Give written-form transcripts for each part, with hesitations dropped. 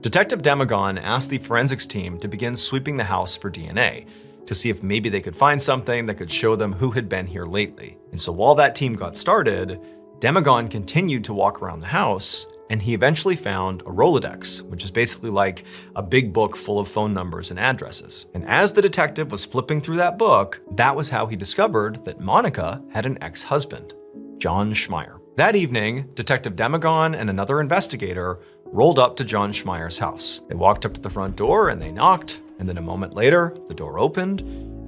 Detective Demagon asked the forensics team to begin sweeping the house for DNA, to see if maybe they could find something that could show them who had been here lately. And so while that team got started, Demagon continued to walk around the house, and he eventually found a Rolodex, which is basically like a big book full of phone numbers and addresses. And as the detective was flipping through that book, that was how he discovered that Monica had an ex-husband, John Schmeier. That evening, Detective Demagon and another investigator rolled up to John Schmeier's house. They walked up to the front door and they knocked, and then a moment later, the door opened,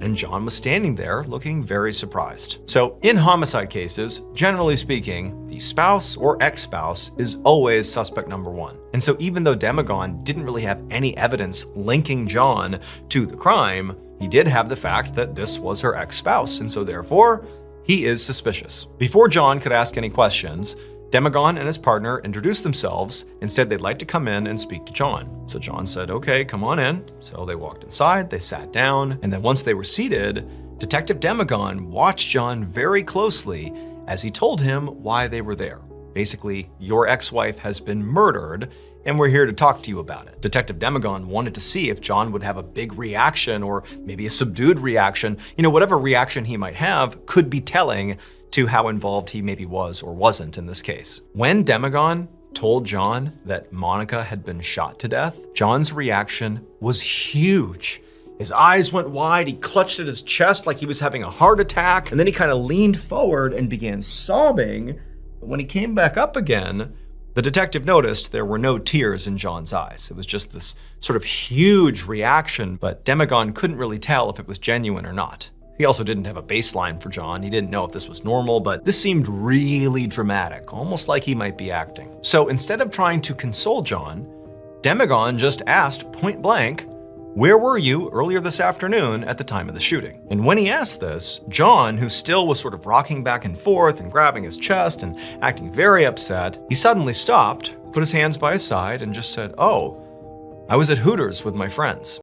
and John was standing there looking very surprised. So in homicide cases, generally speaking, the spouse or ex-spouse is always suspect number one. And so even though Demagon didn't really have any evidence linking John to the crime, he did have the fact that this was her ex-spouse, and so therefore, he is suspicious. Before John could ask any questions, Demagon and his partner introduced themselves and said they'd like to come in and speak to John. So John said, okay, come on in. So they walked inside, they sat down, and then once they were seated, Detective Demagon watched John very closely as he told him why they were there. Basically, your ex-wife has been murdered, and we're here to talk to you about it. Detective Demagon wanted to see if John would have a big reaction or maybe a subdued reaction. Whatever reaction he might have could be telling to how involved he maybe was or wasn't in this case. When Demagon told John that Monica had been shot to death, John's reaction was huge. His eyes went wide, he clutched at his chest like he was having a heart attack, and then he kind of leaned forward and began sobbing. But when he came back up again, the detective noticed there were no tears in John's eyes. It was just this sort of huge reaction, but Demagon couldn't really tell if it was genuine or not. He also didn't have a baseline for John. He didn't know if this was normal, but this seemed really dramatic, almost like he might be acting. So instead of trying to console John, Demagon just asked point blank, where were you earlier this afternoon at the time of the shooting? And when he asked this, John, who still was sort of rocking back and forth and grabbing his chest and acting very upset, he suddenly stopped, put his hands by his side, and just said, oh, I was at Hooters with my friends.